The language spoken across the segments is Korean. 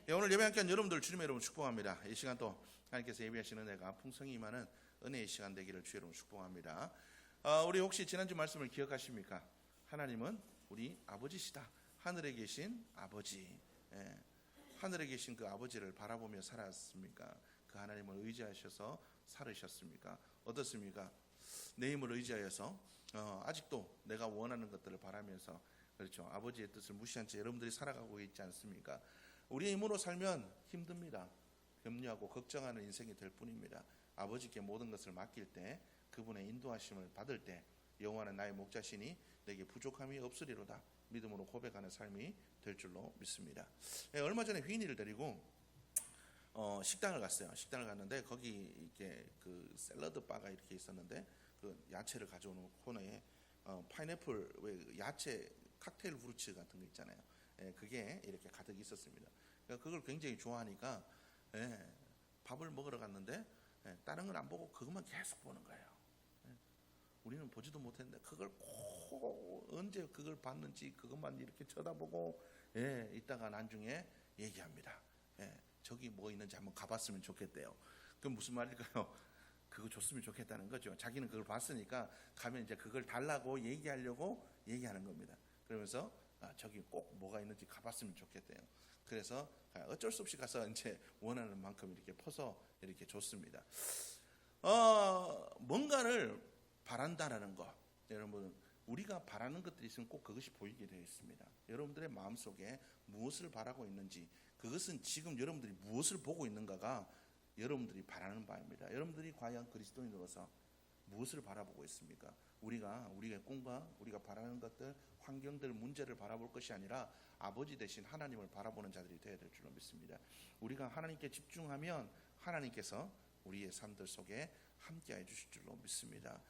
예, 오늘 예배 함께한 여러분들 주님의 이름으로 축복합니다. 이 시간 또 하나님께서 예배하시는 내가 풍성히 임하는 은혜의 시간 되기를 주의 이름으로 축복합니다. 우리 혹시 지난주 말씀을 기억하십니까? 하나님은 우리 아버지시다. 하늘에 계신 아버지. 예, 하늘에 계신 그 아버지를 바라보며 살았습니까? 그 하나님을 의지하셔서 살으셨습니까? 어떻습니까? 내 힘을 의지하여서 아직도 내가 원하는 것들을 바라면서, 그렇죠, 아버지의 뜻을 무시한 채 여러분들이 살아가고 있지 않습니까? 우리의 힘으로 살면 힘듭니다. 염려하고 걱정하는 인생이 될 뿐입니다. 아버지께 모든 것을 맡길 때, 그분의 인도하심을 받을 때 여호와는 나의 목자시니 내게 부족함이 없으리로다 믿음으로 고백하는 삶이 될 줄로 믿습니다. 얼마 전에 휘인이를 데리고 식당을 갔어요. 식당을 갔는데 거기 이렇게 그 샐러드 바가 이렇게 있었는데, 그 야채를 가져오는 코너에 파인애플, 왜 야채 칵테일 후르츠 같은 거 있잖아요. 그게 이렇게 가득 있었습니다. 그러니까 그걸 굉장히 좋아하니까 밥을 먹으러 갔는데 다른 건 안 보고 그것만 계속 보는 거예요. 우리는 보지도 못했는데 그걸 꼭 언제 그걸 봤는지 그것만 이렇게 쳐다보고 이따가 나중에 얘기합니다. 저기 뭐 있는지 한번 가봤으면 좋겠대요. 그럼 무슨 말일까요? 그거 줬으면 좋겠다는 거죠. 자기는 그걸 봤으니까 가면 이제 그걸 달라고 얘기하려고 얘기하는 겁니다. 그러면서 저기 꼭 뭐가 있는지 가봤으면 좋겠대요. 그래서 어쩔 수 없이 가서 이제 원하는 만큼 이렇게 퍼서 이렇게 줬습니다. 뭔가를 바란다라는 거, 여러분, 우리가 바라는 것들이 있으면 꼭 그것이 보이게 되어 있습니다. 여러분들의 마음속에 무엇을 바라고 있는지, 그것은 지금 여러분들이 무엇을 보고 있는가가 여러분들이 바라는 바입니다. 여러분들이 과연 그리스도인으로서 무엇을 바라보고 있습니까? 우리의 꿈과 우리가 바라는 것들, 환경들, 문제를 바라볼 것이 아니라 아버지 대신 하나님을 바라보는 자들이 되어야 될 줄로 믿습니다. 우리가 하나님께 집중하면 하나님께서 우리의 삶들 속에 함께해 주실 줄로 믿습니다.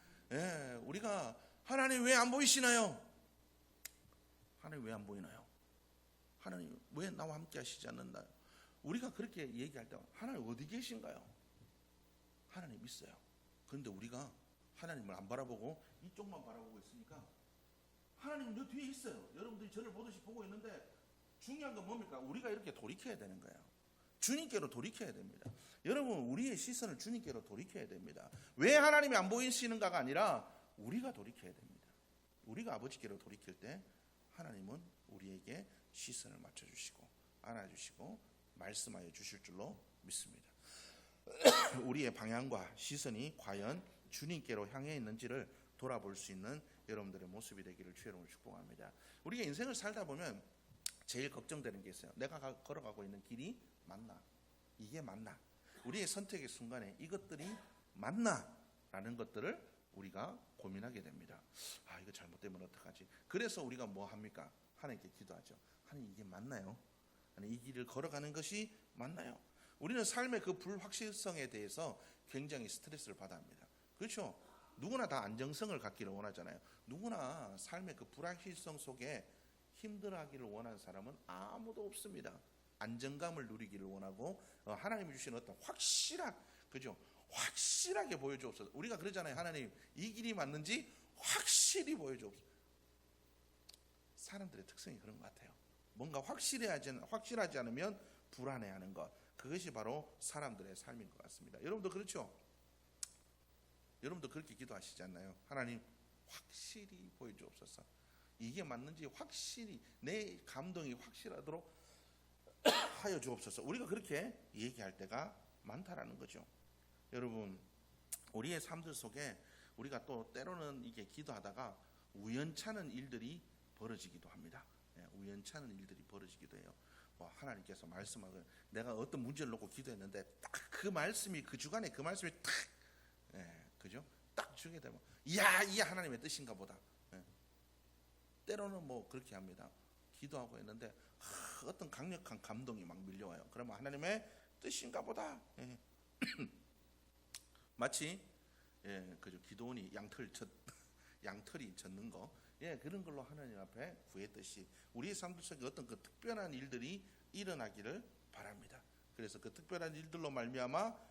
우리가 하나님 왜 안 보이시나요? 하나님 왜 안 보이나요? 하나님 왜 나와 함께 하시지 않는다요? 우리가 그렇게 얘기할 때 하나님 어디 계신가요? 하나님 있어요. 그런데 우리가 하나님을 안 바라보고 이쪽만 바라보고 있으니까 하나님은 저 뒤에 있어요. 여러분들이 저를 보듯이 보고 있는데 중요한 건 뭡니까? 우리가 이렇게 돌이켜야 되는 거예요. 주님께로 돌이켜야 됩니다. 여러분, 우리의 시선을 주님께로 돌이켜야 됩니다. 왜 하나님이 안 보이시는가가 아니라 우리가 돌이켜야 됩니다. 우리가 아버지께로 돌이킬 때 하나님은 우리에게 시선을 맞춰주시고 안아주시고 말씀하여 주실 줄로 믿습니다. 우리의 방향과 시선이 과연 주님께로 향해 있는지를 돌아볼 수 있는 여러분들의 모습이 되기를 주의 이름으로 축복합니다. 우리가 인생을 살다 보면 제일 걱정되는 게 있어요. 내가 걸어가고 있는 길이 맞나? 이게 맞나? 우리의 선택의 순간에 이것들이 맞나? 라는 것들을 우리가 고민하게 됩니다. 이거 잘못되면 어떡하지? 그래서 우리가 뭐 합니까? 하나님께 기도하죠. 하나님, 이게 맞나요? 하나님, 이 길을 걸어가는 것이 맞나요? 우리는 삶의 그 불확실성에 대해서 굉장히 스트레스를 받아야 합니다. 그렇죠? 누구나 다 안정성을 갖기를 원하잖아요. 누구나 삶의 그 불확실성 속에 힘들어하기를 원하는 사람은 아무도 없습니다. 안정감을 누리기를 원하고 하나님이 주신 어떤 그죠? 확실하게 보여주옵소서. 우리가 그러잖아요. 하나님, 이 길이 맞는지 확실히 보여주옵소서. 사람들의 특성이 그런 것 같아요. 뭔가 확실하지 않으면 불안해하는 것, 그것이 바로 사람들의 삶인 것 같습니다. 여러분도 그렇죠? 여러분도 그렇게 기도하시지 않나요? 하나님, 확실히 보여주옵소서. 이게 맞는지 확실히, 내 감동이 확실하도록 하여 주옵소서. 우리가 그렇게 얘기할 때가 많다라는 거죠. 여러분, 우리의 삶들 속에 우리가 또 때로는 이게 기도하다가 우연찮은 일들이 벌어지기도 합니다. 우연찮은 일들이 벌어지기도 해요. 하나님께서 말씀하고, 내가 어떤 문제를 놓고 기도했는데 딱 그 말씀이, 그 주간에 그 말씀이 딱 그죠? 딱 주게 되면 이게 하나님의 뜻인가 보다. 때로는 뭐 그렇게 합니다. 기도하고 있는데 어떤 강력한 감동이 막 밀려와요. 그러면 하나님의 뜻인가 보다. 마치 그죠? 기도원이 양털이 젖는 거, 그런 걸로 하나님 앞에 구했듯이 우리의 삶 속에 어떤 그 특별한 일들이 일어나기를 바랍니다. 그래서 그 특별한 일들로 말미암아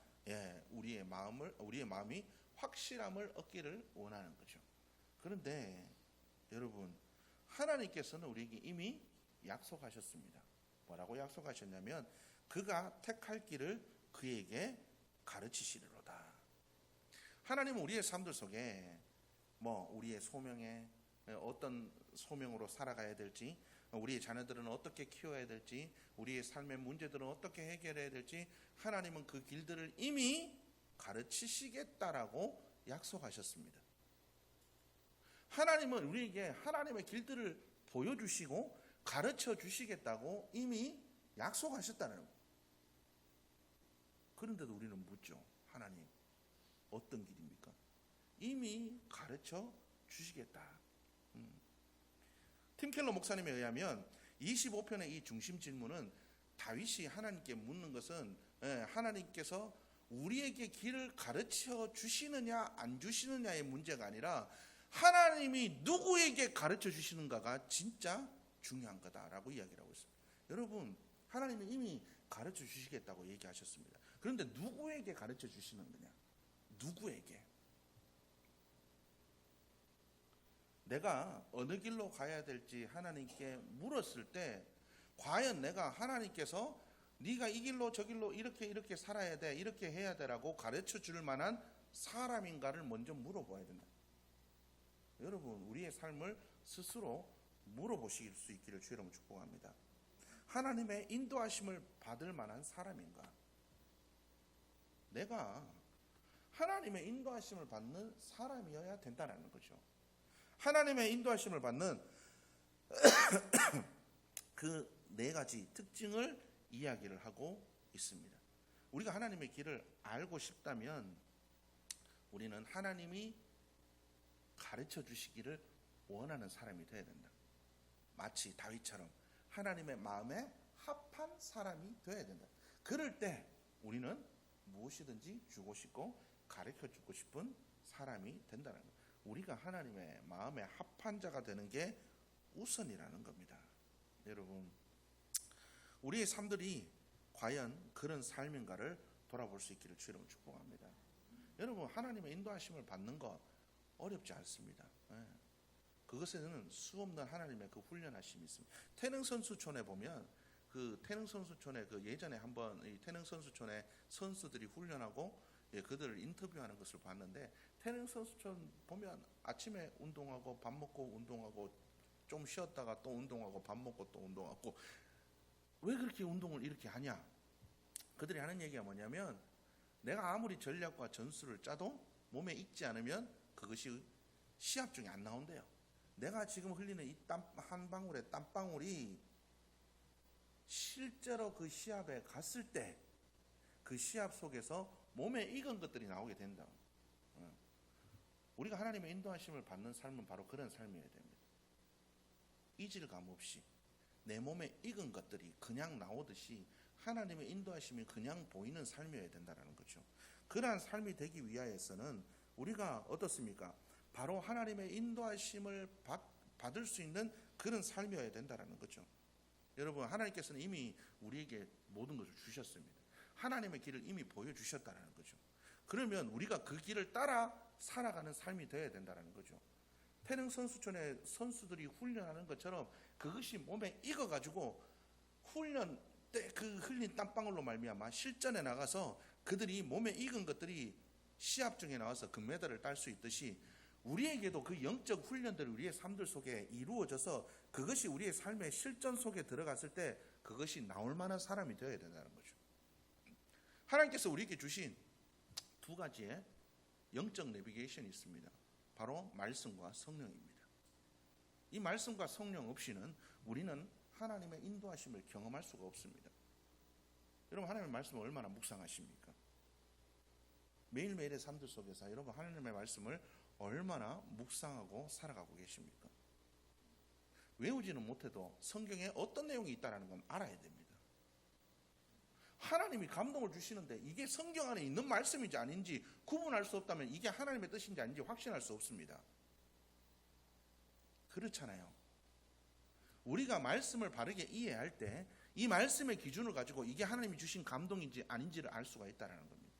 우리의 마음이 확실함을 얻기를 원하는 거죠. 그런데 여러분, 하나님께서는 우리에게 이미 약속하셨습니다. 뭐라고 약속하셨냐면 그가 택할 길을 그에게 가르치시리로다. 하나님은 우리의 삶들 속에 우리의 소명에 어떤 소명으로 살아가야 될지, 우리의 자녀들은 어떻게 키워야 될지, 우리의 삶의 문제들은 어떻게 해결해야 될지 하나님은 그 길들을 이미 가르치시겠다라고 약속하셨습니다. 하나님은 우리에게 하나님의 길들을 보여주시고 가르쳐 주시겠다고 이미 약속하셨다는 거예요. 그런데도 우리는 묻죠. 하나님, 어떤 길입니까? 이미 가르쳐 주시겠다. 팀 켈러 목사님에 의하면 25편의 이 중심 질문은 다윗이 하나님께 묻는 것은 하나님께서 우리에게 길을 가르쳐 주시느냐 안 주시느냐의 문제가 아니라 하나님이 누구에게 가르쳐 주시는가가 진짜 중요한 거다라고 이야기를 하고 있습니다. 여러분, 하나님이 이미 가르쳐 주시겠다고 얘기하셨습니다. 그런데 누구에게 가르쳐 주시는 거냐? 누구에게? 내가 어느 길로 가야 될지 하나님께 물었을 때 과연 내가 하나님께서 네가 이 길로 저 길로 이렇게 살아야 돼, 이렇게 해야 되라고 가르쳐 줄 만한 사람인가를 먼저 물어봐야 된다. 여러분, 우리의 삶을 스스로 물어보실 수 있기를 주의 이름으로 축복합니다. 하나님의 인도하심을 받을 만한 사람인가? 내가 하나님의 인도하심을 받는 사람이어야 된다는 거죠. 하나님의 인도하심을 받는 그 네 가지 특징을 이야기를 하고 있습니다. 우리가 하나님의 길을 알고 싶다면 우리는 하나님이 가르쳐 주시기를 원하는 사람이 되어야 된다. 마치 다윗처럼 하나님의 마음에 합한 사람이 되어야 된다. 그럴 때 우리는 무엇이든지 주고 싶고 가르쳐 주고 싶은 사람이 된다는 것. 우리가 하나님의 마음에 합한 자가 되는 게 우선이라는 겁니다. 여러분, 우리의 삶들이 과연 그런 삶인가를 돌아볼 수 있기를 주로 축복합니다. 여러분, 하나님의 인도하심을 받는 것 어렵지 않습니다. 그것에는 수없는 하나님의 그 훈련하심이 있습니다. 태능선수촌에 보면 그 태능선수촌에 그 예전에 한번 이 태능선수촌에 선수들이 훈련하고 그들을 인터뷰하는 것을 봤는데, 태능선수촌 보면 아침에 운동하고 밥 먹고 운동하고 좀 쉬었다가 또 운동하고 밥 먹고 또 운동하고, 왜 그렇게 운동을 이렇게 하냐? 그들이 하는 얘기가 뭐냐면, 내가 아무리 전략과 전술을 짜도 몸에 익지 않으면 그것이 시합 중에 안 나온대요. 내가 지금 흘리는 이 땀 한 방울의 땀방울이 실제로 그 시합에 갔을 때 그 시합 속에서 몸에 익은 것들이 나오게 된다. 우리가 하나님의 인도하심을 받는 삶은 바로 그런 삶이어야 됩니다. 이질감 없이 내 몸에 익은 것들이 그냥 나오듯이 하나님의 인도하심이 그냥 보이는 삶이어야 된다는 거죠. 그러한 삶이 되기 위하여서는 우리가 어떻습니까? 바로 하나님의 인도하심을 받을 수 있는 그런 삶이어야 된다는 거죠. 여러분, 하나님께서는 이미 우리에게 모든 것을 주셨습니다. 하나님의 길을 이미 보여주셨다는 거죠. 그러면 우리가 그 길을 따라 살아가는 삶이 되어야 된다는 거죠. 태릉선수촌의 선수들이 훈련하는 것처럼 그것이 몸에 익어가지고 훈련 때 그 흘린 땀방울로 말미암아 실전에 나가서 그들이 몸에 익은 것들이 시합 중에 나와서 금메달을 딸 수 있듯이, 우리에게도 그 영적 훈련들이 우리의 삶들 속에 이루어져서 그것이 우리의 삶의 실전 속에 들어갔을 때 그것이 나올 만한 사람이 되어야 된다는 거죠. 하나님께서 우리에게 주신 두 가지의 영적 내비게이션이 있습니다. 바로 말씀과 성령입니다. 이 말씀과 성령 없이는 우리는 하나님의 인도하심을 경험할 수가 없습니다. 여러분, 하나님의 말씀을 얼마나 묵상하십니까? 매일매일의 삶들 속에서 여러분 하나님의 말씀을 얼마나 묵상하고 살아가고 계십니까? 외우지는 못해도 성경에 어떤 내용이 있다는 건 알아야 됩니다. 하나님이 감동을 주시는데 이게 성경 안에 있는 말씀인지 아닌지 구분할 수 없다면 이게 하나님의 뜻인지 아닌지 확신할 수 없습니다. 그렇잖아요. 우리가 말씀을 바르게 이해할 때 이 말씀의 기준을 가지고 이게 하나님이 주신 감동인지 아닌지를 알 수가 있다는 겁니다.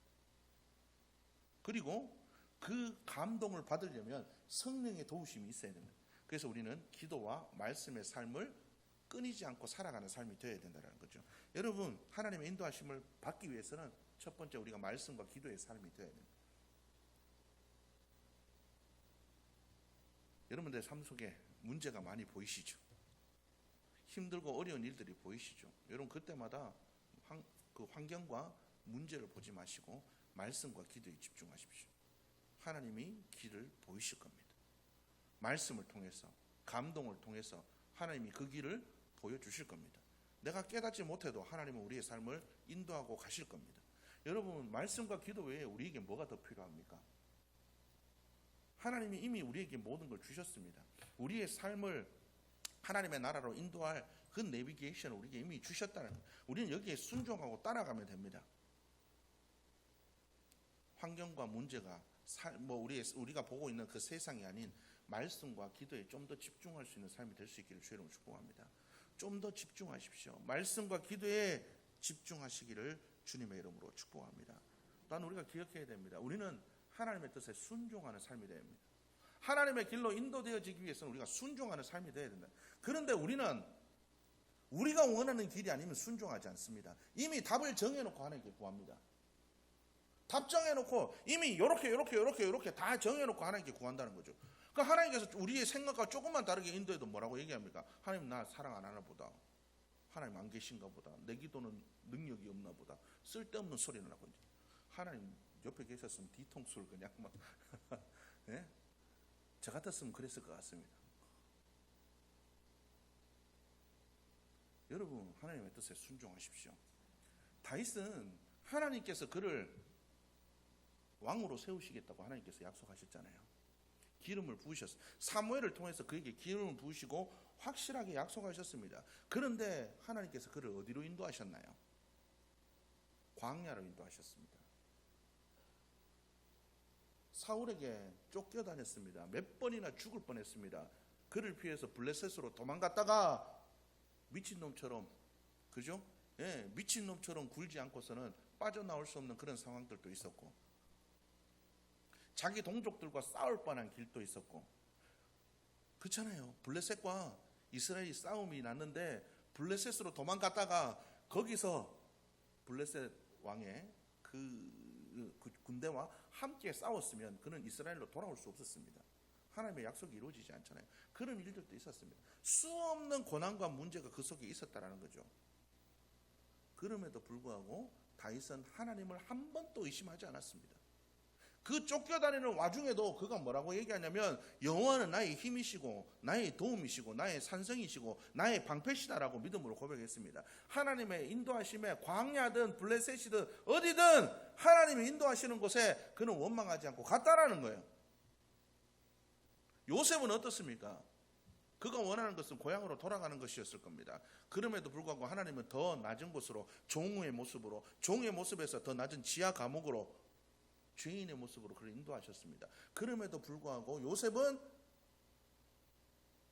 그리고 그 감동을 받으려면 성령의 도우심이 있어야 됩니다. 그래서 우리는 기도와 말씀의 삶을 끊이지 않고 살아가는 삶이 되어야 된다는 거죠. 여러분, 하나님의 인도하심을 받기 위해서는 첫 번째 우리가 말씀과 기도의 삶이 되어야 됩니다. 여러분들 삶 속에 문제가 많이 보이시죠? 힘들고 어려운 일들이 보이시죠? 여러분, 그때마다 그 환경과 문제를 보지 마시고 말씀과 기도에 집중하십시오. 하나님이 길을 보이실 겁니다. 말씀을 통해서, 감동을 통해서 하나님이 그 길을 보여주실 겁니다. 내가 깨닫지 못해도 하나님은 우리의 삶을 인도하고 가실 겁니다. 여러분, 말씀과 기도 외에 우리에게 뭐가 더 필요합니까? 하나님이 이미 우리에게 모든 걸 주셨습니다. 우리의 삶을 하나님의 나라로 인도할 그 내비게이션을 우리에게 이미 주셨다는 거예요. 우리는 여기에 순종하고 따라가면 됩니다. 환경과 문제가 우리가 보고 있는 그 세상이 아닌 말씀과 기도에 좀 더 집중할 수 있는 삶이 될 수 있기를 주의 이름으로 축복합니다. 좀 더 집중하십시오. 말씀과 기도에 집중하시기를 주님의 이름으로 축복합니다. 또한 우리가 기억해야 됩니다. 우리는 하나님의 뜻에 순종하는 삶이 되어야 합니다. 하나님의 길로 인도되어지기 위해서는 우리가 순종하는 삶이 되어야 된다. 그런데 우리는 우리가 원하는 길이 아니면 순종하지 않습니다. 이미 답을 정해놓고 하나님께 구합니다. 답 정해놓고 이미 요렇게 다 정해놓고 하나님께 구한다는 거죠. 그러니까 하나님께서 우리의 생각과 조금만 다르게 인도해도 뭐라고 얘기합니까? 하나님 나 사랑 안 하나 보다. 하나님 안 계신가 보다. 내 기도는 능력이 없나 보다. 쓸데없는 소리를 하고 이제 하나님 옆에 계셨으면 뒤통수를 그냥 막 네? 저 같았으면 그랬을 것 같습니다. 여러분, 하나님의 뜻에 순종하십시오. 다윗은 하나님께서 그를 왕으로 세우시겠다고 하나님께서 약속하셨잖아요. 기름을 부으셨어요. 사무엘을 통해서 그에게 기름을 부으시고 확실하게 약속하셨습니다. 그런데 하나님께서 그를 어디로 인도하셨나요? 광야로 인도하셨습니다. 사울에게 쫓겨다녔습니다. 몇 번이나 죽을 뻔했습니다. 그를 피해서 블레셋으로 도망갔다가 미친놈처럼, 그죠? 예, 미친놈처럼 굴지 않고서는 빠져나올 수 없는 그런 상황들도 있었고, 자기 동족들과 싸울 뻔한 길도 있었고, 그렇잖아요. 블레셋과 이스라엘이 싸움이 났는데 블레셋으로 도망갔다가 거기서 블레셋 왕의 그 군대와 함께 싸웠으면 그는 이스라엘로 돌아올 수 없었습니다. 하나님의 약속이 이루어지지 않잖아요. 그런 일들도 있었습니다. 수없는 고난과 문제가 그 속에 있었다라는 거죠. 그럼에도 불구하고 다윗은 하나님을 한 번도 의심하지 않았습니다. 그 쫓겨다니는 와중에도 그가 뭐라고 얘기하냐면 여호와는 나의 힘이시고 나의 도움이시고 나의 산성이시고 나의 방패시다라고 믿음으로 고백했습니다. 하나님의 인도하심에 광야든 블레셋이든 어디든 하나님이 인도하시는 곳에 그는 원망하지 않고 갔다라는 거예요. 요셉은 어떻습니까? 그가 원하는 것은 고향으로 돌아가는 것이었을 겁니다. 그럼에도 불구하고 하나님은 더 낮은 곳으로 종의 모습에서 더 낮은 지하 감옥으로 죄인의 모습으로 그를 인도하셨습니다. 그럼에도 불구하고 요셉은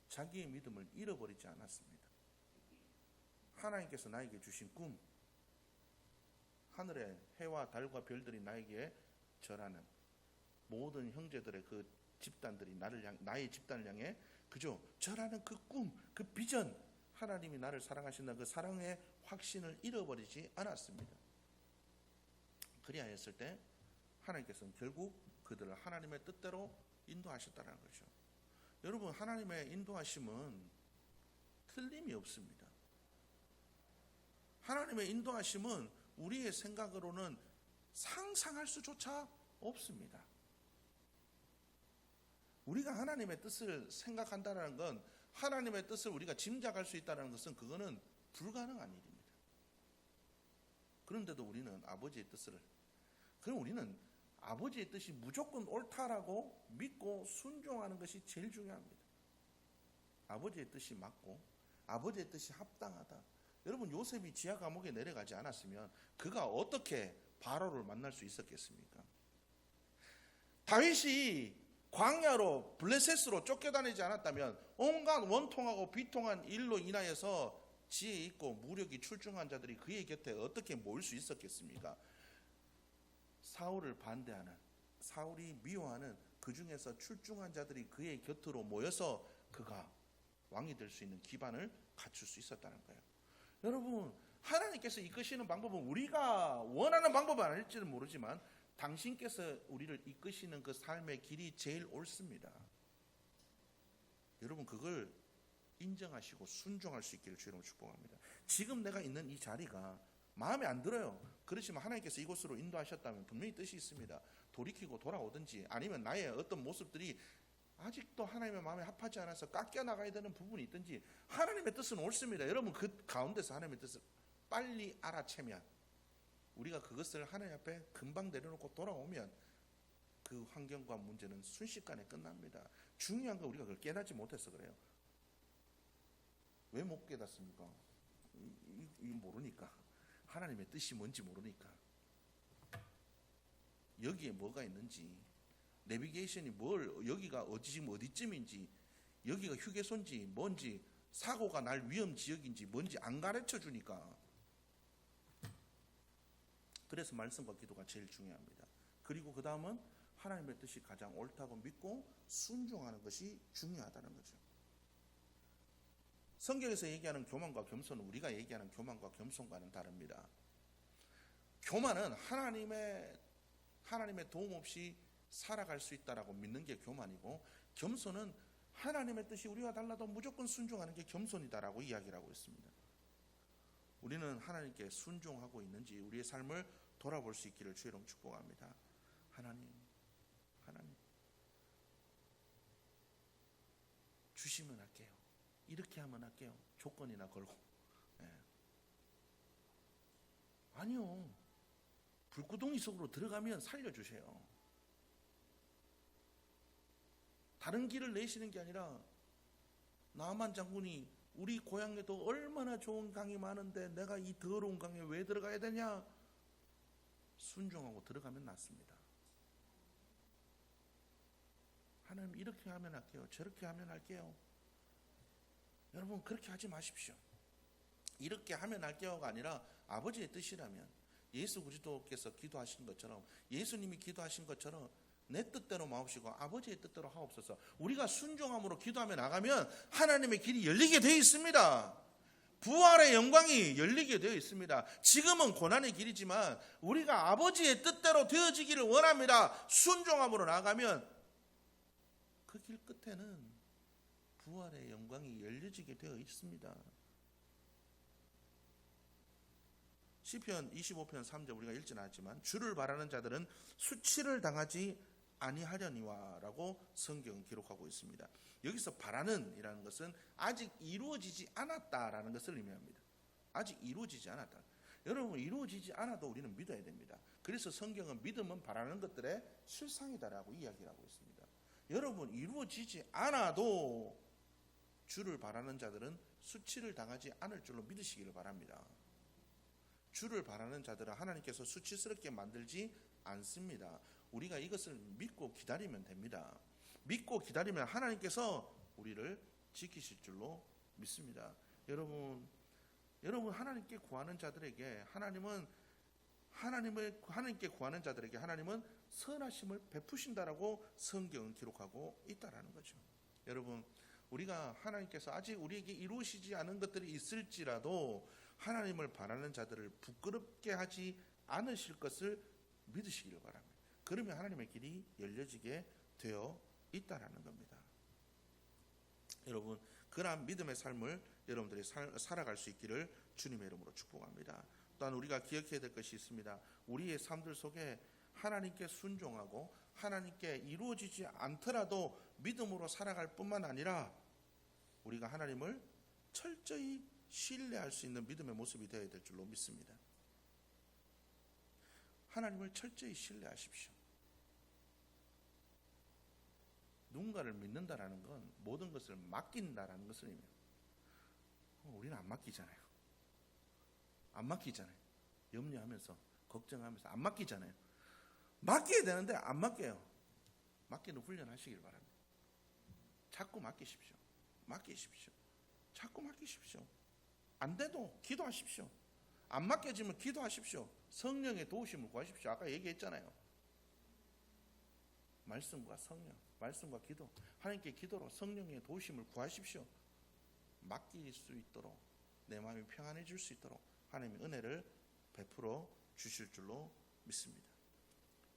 자기의 믿음을 잃어버리지 않았습니다. 하나님께서 나에게 주신 꿈, 하늘의 해와 달과 별들이 나에게 절하는 모든 형제들의 그 집단들이 나의 집단을 향해 그죠? 절하는 그 꿈, 그 비전, 하나님이 나를 사랑하신다는 그 사랑의 확신을 잃어버리지 않았습니다. 그리하였을 때 하나님께서는 결국 그들을 하나님의 뜻대로 인도하셨다는 거죠. 여러분, 하나님의 인도하심은 틀림이 없습니다. 하나님의 인도하심은 우리의 생각으로는 상상할 수조차 없습니다. 우리가 하나님의 뜻을 생각한다는 건, 하나님의 뜻을 우리가 짐작할 수 있다는 것은 그거는 불가능한 일입니다. 그런데도 우리는 아버지의 뜻을, 그럼 우리는 아버지의 뜻이 무조건 옳다라고 믿고 순종하는 것이 제일 중요합니다. 아버지의 뜻이 맞고 아버지의 뜻이 합당하다. 여러분, 요셉이 지하 감옥에 내려가지 않았으면 그가 어떻게 바로를 만날 수 있었겠습니까? 다윗이 광야로 블레셋으로 쫓겨다니지 않았다면 온갖 원통하고 비통한 일로 인하여서 지혜 있고 무력이 출중한 자들이 그의 곁에 어떻게 모일 수 있었겠습니까? 사울을 반대하는, 사울이 미워하는 그 중에서 출중한 자들이 그의 곁으로 모여서 그가 왕이 될 수 있는 기반을 갖출 수 있었다는 거예요. 여러분, 하나님께서 이끄시는 방법은 우리가 원하는 방법은 아닐지는 모르지만 당신께서 우리를 이끄시는 그 삶의 길이 제일 옳습니다. 여러분, 그걸 인정하시고 순종할 수 있기를 주님으로 축복합니다. 지금 내가 있는 이 자리가 마음에 안 들어요. 그렇지만 하나님께서 이곳으로 인도하셨다면 분명히 뜻이 있습니다. 돌이키고 돌아오든지 아니면 나의 어떤 모습들이 아직도 하나님의 마음에 합하지 않아서 깎여 나가야 되는 부분이 있든지 하나님의 뜻은 옳습니다. 여러분, 그 가운데서 하나님의 뜻을 빨리 알아채면, 우리가 그것을 하나님 앞에 금방 내려놓고 돌아오면 그 환경과 문제는 순식간에 끝납니다. 중요한 건 우리가 그걸 깨닫지 못해서 그래요. 왜 못 깨닫습니까? 이거 모르니까. 하나님의 뜻이 뭔지 모르니까. 여기에 뭐가 있는지, 내비게이션이 여기가 지금 어디쯤인지, 여기가 휴게소인지 뭔지, 사고가 날 위험 지역인지 뭔지 안 가르쳐 주니까. 그래서 말씀과 기도가 제일 중요합니다. 그리고 그 다음은 하나님의 뜻이 가장 옳다고 믿고 순종하는 것이 중요하다는 거죠. 성경에서 얘기하는 교만과 겸손은 우리가 얘기하는 교만과 겸손과는 다릅니다. 교만은 하나님의 도움 없이 살아갈 수 있다라고 믿는 게 교만이고, 겸손은 하나님의 뜻이 우리와 달라도 무조건 순종하는 게 겸손이다라고 이야기를 하고 있습니다. 우리는 하나님께 순종하고 있는지 우리의 삶을 돌아볼 수 있기를 주의로 축복합니다. 하나님 주시면 할게요. 이렇게 하면 할게요. 조건이나 걸고. 아니요. 불구덩이 속으로 들어가면 살려주세요. 다른 길을 내시는 게 아니라, 나만 장군이 우리 고향에도 얼마나 좋은 강이 많은데 내가 이 더러운 강에 왜 들어가야 되냐? 순종하고 들어가면 낫습니다. 하나님, 이렇게 하면 할게요. 저렇게 하면 할게요. 여러분, 그렇게 하지 마십시오. 이렇게 하면 할게요가 아니라 아버지의 뜻이라면, 예수 그리스도께서 기도하신 것처럼, 예수님이 기도하신 것처럼 내 뜻대로 마옵시고 아버지의 뜻대로 하옵소서. 우리가 순종함으로 기도하며 나가면 하나님의 길이 열리게 되어 있습니다. 부활의 영광이 열리게 되어 있습니다. 지금은 고난의 길이지만 우리가 아버지의 뜻대로 되어지기를 원합니다. 순종함으로 나가면 그 길 끝에는 부활의 영광이 열려지게 되어 있습니다. 시편 25편 3절 우리가 읽지는 않았지만, 주를 바라는 자들은 수치를 당하지 아니하려니와 라고 성경은 기록하고 있습니다. 여기서 바라는 이라는 것은 아직 이루어지지 않았다라는 것을 의미합니다. 아직 이루어지지 않았다. 여러분, 이루어지지 않아도 우리는 믿어야 됩니다. 그래서 성경은 믿음은 바라는 것들의 실상이다라고 이야기를 하고 있습니다. 여러분, 이루어지지 않아도 주를 바라는 자들은 수치를 당하지 않을 줄로 믿으시기를 바랍니다. 주를 바라는 자들은 하나님께서 수치스럽게 만들지 않습니다. 우리가 이것을 믿고 기다리면 됩니다. 믿고 기다리면 하나님께서 우리를 지키실 줄로 믿습니다. 여러분 하나님께 구하는 자들에게 하나님께 구하는 자들에게 하나님은 선하심을 베푸신다라고 성경은 기록하고 있다라는 거죠. 여러분, 우리가 하나님께서 아직 우리에게 이루어지지 않은 것들이 있을지라도 하나님을 바라는 자들을 부끄럽게 하지 않으실 것을 믿으시기를 바랍니다. 그러면 하나님의 길이 열려지게 되어 있다라는 겁니다. 여러분, 그러한 믿음의 삶을 여러분들이 살아갈 수 있기를 주님의 이름으로 축복합니다. 또한 우리가 기억해야 될 것이 있습니다. 우리의 삶들 속에 하나님께 순종하고 하나님께 이루어지지 않더라도 믿음으로 살아갈 뿐만 아니라 우리가 하나님을 철저히 신뢰할 수 있는 믿음의 모습이 되어야 될 줄로 믿습니다. 하나님을 철저히 신뢰하십시오. 누군가를 믿는다라는 건 모든 것을 맡긴다라는 것을 의미해요. 우리는 안 맡기잖아요. 안 맡기잖아요. 염려하면서 걱정하면서 안 맡기잖아요. 맡겨야 되는데 안 맡겨요. 맡기는 훈련하시길 바랍니다. 자꾸 맡기십시오. 맡기십시오. 자꾸 맡기십시오. 안 돼도 기도하십시오. 안 맡겨지면 기도하십시오. 성령의 도우심을 구하십시오. 아까 얘기했잖아요. 말씀과 성령, 말씀과 기도, 하나님께 기도로 성령의 도우심을 구하십시오. 맡길 수 있도록, 내 마음이 평안해질 수 있도록 하나님이 은혜를 베풀어 주실 줄로 믿습니다.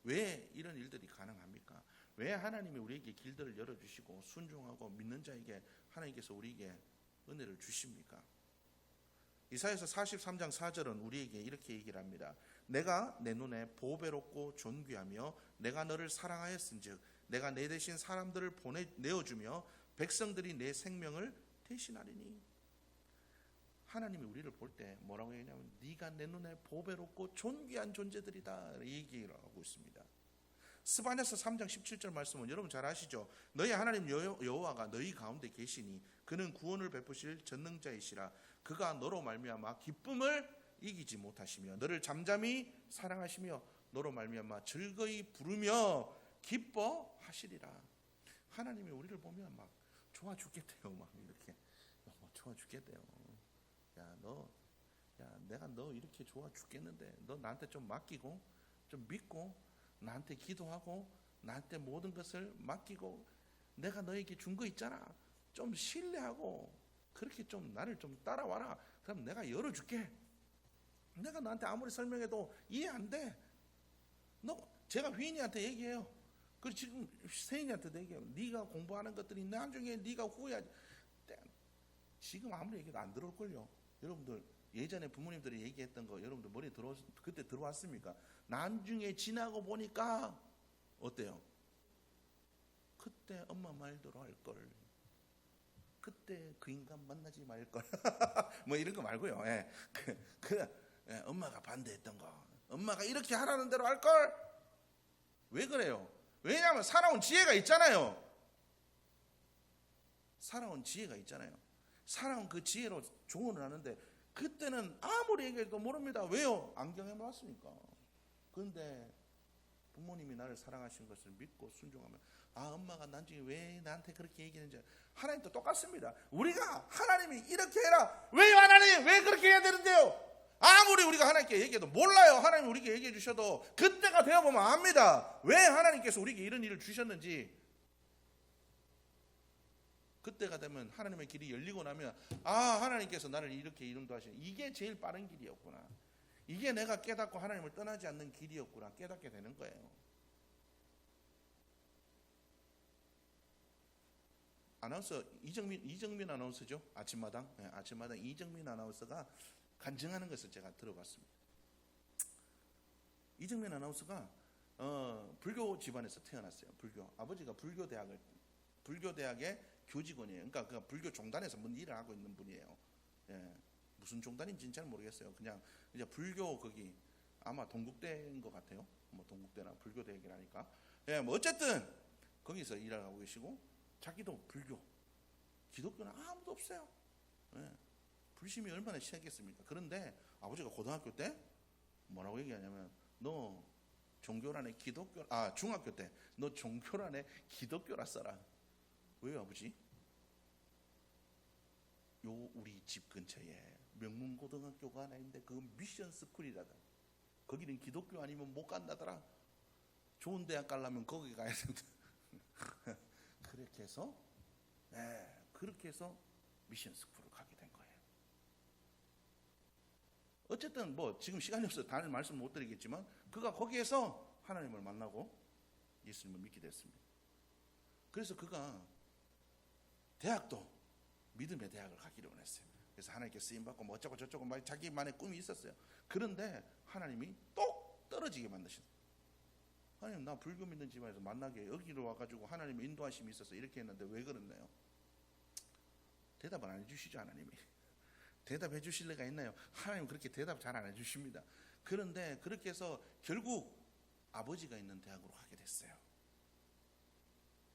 왜 이런 일들이 가능합니까? 왜 하나님이 우리에게 길들을 열어주시고 순종하고 믿는 자에게 하나님께서 우리에게 은혜를 주십니까? 이사야서 43장 4절은 우리에게 이렇게 얘기를 합니다. 내가 내 눈에 보배롭고 존귀하며 내가 너를 사랑하였은즉 내가 내 대신 사람들을 내어주며 백성들이 내 생명을 대신하리니. 하나님이 우리를 볼 때 뭐라고 얘기하냐면 네가 내 눈에 보배롭고 존귀한 존재들이다 얘기를 하고 있습니다. 스바냐서 3장 17절 말씀은 여러분 잘 아시죠? 너희 하나님 여호와가 너희 가운데 계시니 그는 구원을 베푸실 전능자이시라. 그가 너로 말미암아 기쁨을 이기지 못하시며 너를 잠잠히 사랑하시며 너로 말미암아 즐거이 부르며 기뻐하시리라. 하나님이 우리를 보면 막 좋아 죽겠대요. 막 이렇게 좋아 죽겠대요. 내가 너 이렇게 좋아 죽겠는데 너 나한테 좀 맡기고 좀 믿고 나한테 기도하고 나한테 모든 것을 맡기고 내가 너에게 준 거 있잖아. 좀 신뢰하고 그렇게 좀 나를 좀 따라와라. 그럼 내가 열어줄게. 내가 너한테 아무리 설명해도 이해 안 돼. 제가 휘인이한테 얘기해요. 그리고 지금 세인이한테도 얘기해요. 네가 공부하는 것들이 나중에 네가 후회하지. 지금 아무리 얘기해도 안 들어올걸요. 여러분들 예전에 부모님들이 얘기했던 거 여러분들 머리에 그때 들어왔습니까? 나중에 지나고 보니까 어때요? 그때 엄마 말대로 할걸. 그때 그 인간 만나지 말걸. 뭐 이런 거 말고요. 엄마가 반대했던 거, 엄마가 이렇게 하라는 대로 할걸. 왜 그래요? 왜냐하면 살아온 지혜가 있잖아요. 살아온 지혜가 있잖아요. 살아온 그 지혜로 조언을 하는데 그때는 아무리 얘기해도 모릅니다. 왜요? 안 경험해봤으니까. 그런데 부모님이 나를 사랑하신 것을 믿고 순종하면 엄마가 나중에 왜 나한테 그렇게 얘기했는지. 하나님도 똑같습니다. 우리가 하나님이 이렇게 해라. 왜요 하나님? 왜 그렇게 해야 되는데요? 아무리 우리가 하나님께 얘기해도 몰라요. 하나님 우리에게 얘기해 주셔도 그때가 되어보면 압니다. 왜 하나님께서 우리에게 이런 일을 주셨는지. 그때가 되면 하나님의 길이 열리고 나면 하나님께서 나를 이렇게 인도하시는 이게 제일 빠른 길이었구나. 이게 내가 깨닫고 하나님을 떠나지 않는 길이었구나 깨닫게 되는 거예요. 아나운서 이정민 아나운서죠. 아침마당 이정민 아나운서가 간증하는 것을 제가 들어봤습니다. 이정민 아나운서가 불교 집안에서 태어났어요. 아버지가 불교대학의 교직원이에요. 그러니까 불교 종단에서 뭔 일을 하고 있는 분이에요. 무슨 종단인지는 잘 모르겠어요. 그냥 이제 불교 거기 아마 동국대인 것 같아요. 뭐 동국대나 불교대학이라니까. 뭐 어쨌든 거기서 일을 하고 계시고 자기도 기독교는 아무도 없어요. 불심이 얼마나 심했겠습니까? 그런데 아버지가 고등학교 때 뭐라고 얘기하냐면 너 종교란에 중학교 때 너 종교란에 기독교라 써라. 왜요 아버지? 우리 집 근처에 명문고등학교가 하나 있는데 그 미션 스쿨이라다. 거기는 기독교 아니면 못 간다더라. 좋은 대학 가려면 거기 가야 된다. 그렇게 해서 미션 스쿨을 가게 된 거예요. 어쨌든 뭐 지금 시간이 없어서 다른 말씀 못 드리겠지만 그가 거기에서 하나님을 만나고 예수님을 믿게 됐습니다. 그래서 그가 대학도 믿음의 대학을 가기를 원했어요. 그래서 하나님께 쓰임받고 뭐 어쩌고 저쩌고 막 자기만의 꿈이 있었어요. 그런데 하나님이 똑 떨어지게 만드셨어요. 하나님 나 불교 믿는 집안에서 만나게 여기로 와가지고 하나님의 인도하심이 있어서 이렇게 했는데 왜 그랬나요? 대답을 안 해주시죠. 하나님이 대답해 주실 리가 있나요? 하나님 그렇게 대답 잘 안 해주십니다. 그런데 그렇게 해서 결국 아버지가 있는 대학으로 가게 됐어요.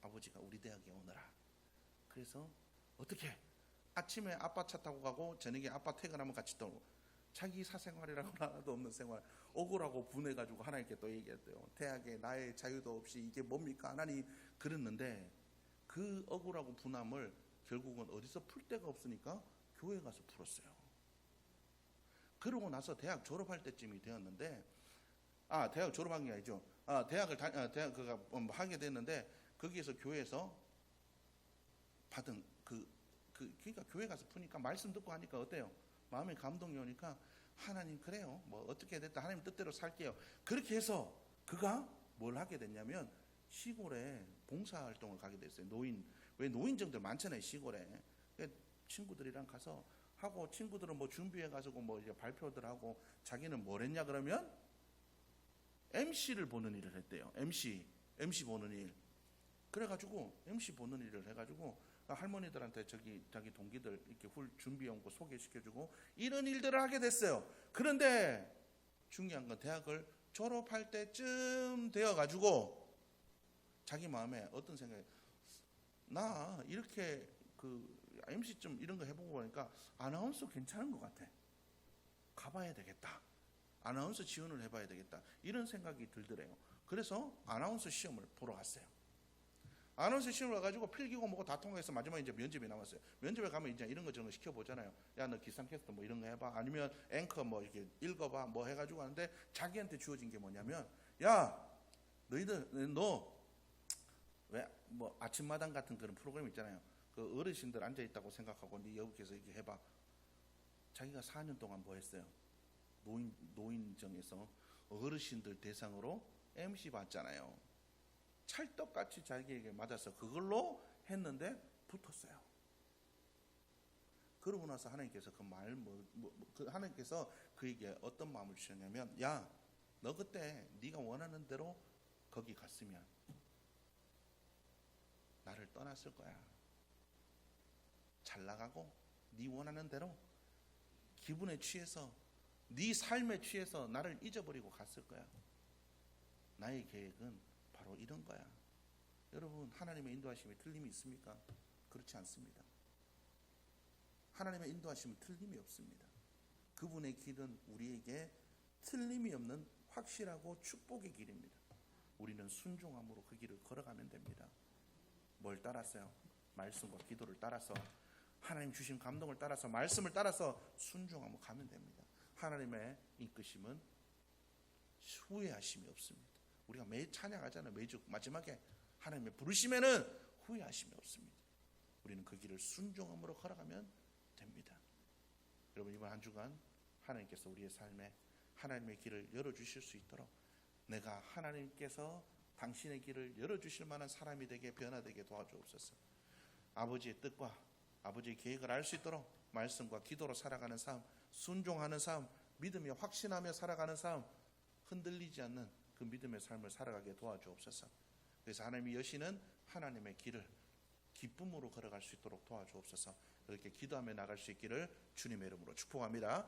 아버지가 우리 대학에 오너라. 그래서 어떻게 아침에 아빠 차 타고 가고 저녁에 아빠 퇴근하면 같이 또 자기 사생활이라고 하나도 없는 생활 억울하고 분해가지고 하나님께 또 얘기했대요. 대학에 나의 자유도 없이 이게 뭡니까 하나님 그랬는데 그 억울하고 분함을 결국은 어디서 풀 데가 없으니까 교회 가서 풀었어요. 그러고 나서 대학 졸업할 때쯤이 되었는데 대학 졸업한 게 아니죠. 대학을 하게 됐는데 거기에서 교회에서 받은 그 그러니까 교회 가서 푸니까 말씀 듣고 하니까 어때요? 마음에 감동이 오니까 하나님 그래요. 뭐 어떻게 됐다. 하나님 뜻대로 살게요. 그렇게 해서 그가 뭘 하게 됐냐면 시골에 봉사활동을 가게 됐어요. 왜 노인정들 많잖아요, 시골에. 친구들이랑 가서 하고, 친구들은 뭐 준비해가지고 뭐 이제 발표들 하고, 자기는 뭘 했냐 그러면 MC를 보는 일을 했대요. MC 보는 일. 그래가지고 MC 보는 일을 해가지고 할머니들한테 자기 동기들 이렇게 준비해온 거 소개시켜주고 이런 일들을 하게 됐어요. 그런데 중요한 건 대학을 졸업할 때쯤 되어가지고 자기 마음에 어떤 생각이, 나 이렇게 MC 좀 이런 거 해보고 보니까 아나운서 괜찮은 것 같아. 가봐야 되겠다. 아나운서 지원을 해봐야 되겠다. 이런 생각이 들더래요. 그래서 아나운서 시험을 보러 갔어요. 아나운서 시험을 가가지고 필기고 뭐고 다 통과해서 마지막에 이제 면접이 남았어요. 면접에 가면 이제 이런 거 저런 거 시켜보잖아요. 야, 너 기상캐스터 뭐 이런 거 해봐. 아니면 앵커 뭐 이렇게 읽어봐. 뭐 해가지고 하는데 자기한테 주어진 게 뭐냐면, 야, 너희들, 너 왜 뭐 아침마당 같은 그런 프로그램 있잖아요. 그 어르신들 앉아 있다고 생각하고 네 여기서 이렇게 해봐. 자기가 4년 동안 뭐 했어요? 노인정에서 어르신들 대상으로 MC 봤잖아요. 찰떡같이 자기에게 맞아서 그걸로 했는데 붙었어요. 그러고 나서 하나님께서 하나님께서 그에게 어떤 마음을 주셨냐면, 야, 너 그때 네가 원하는 대로 거기 갔으면 나를 떠났을 거야. 잘 나가고 네 원하는 대로 기분에 취해서 네 삶에 취해서 나를 잊어버리고 갔을 거야. 나의 계획은 바로 이런 거야. 여러분, 하나님의 인도하심에 틀림이 있습니까? 그렇지 않습니다. 하나님의 인도하심은 틀림이 없습니다. 그분의 길은 우리에게 틀림이 없는 확실하고 축복의 길입니다. 우리는 순종함으로 그 길을 걸어가면 됩니다. 뭘 따라서요? 말씀과 기도를 따라서, 하나님 주신 감동을 따라서, 말씀을 따라서 순종하며 가면 됩니다. 하나님의 이끄심은 후회하심이 없습니다. 우리가 매일 찬양하잖아요. 매주 마지막에 하나님의 부르심에는 후회하심이 없습니다. 우리는 그 길을 순종함으로 걸어가면 됩니다. 여러분, 이번 한 주간 하나님께서 우리의 삶에 하나님의 길을 열어주실 수 있도록, 내가 하나님께서 당신의 길을 열어주실 만한 사람이 되게, 변화되게 도와주옵소서. 아버지의 뜻과 아버지의 계획을 알 수 있도록 말씀과 기도로 살아가는 삶, 순종하는 삶, 믿음에 확신하며 살아가는 삶, 흔들리지 않는 그 믿음의 삶을 살아가게 도와주옵소서. 그래서 하나님이 여시는 하나님의 길을 기쁨으로 걸어갈 수 있도록 도와주옵소서. 이렇게 기도하며 나갈 수 있기를 주님의 이름으로 축복합니다.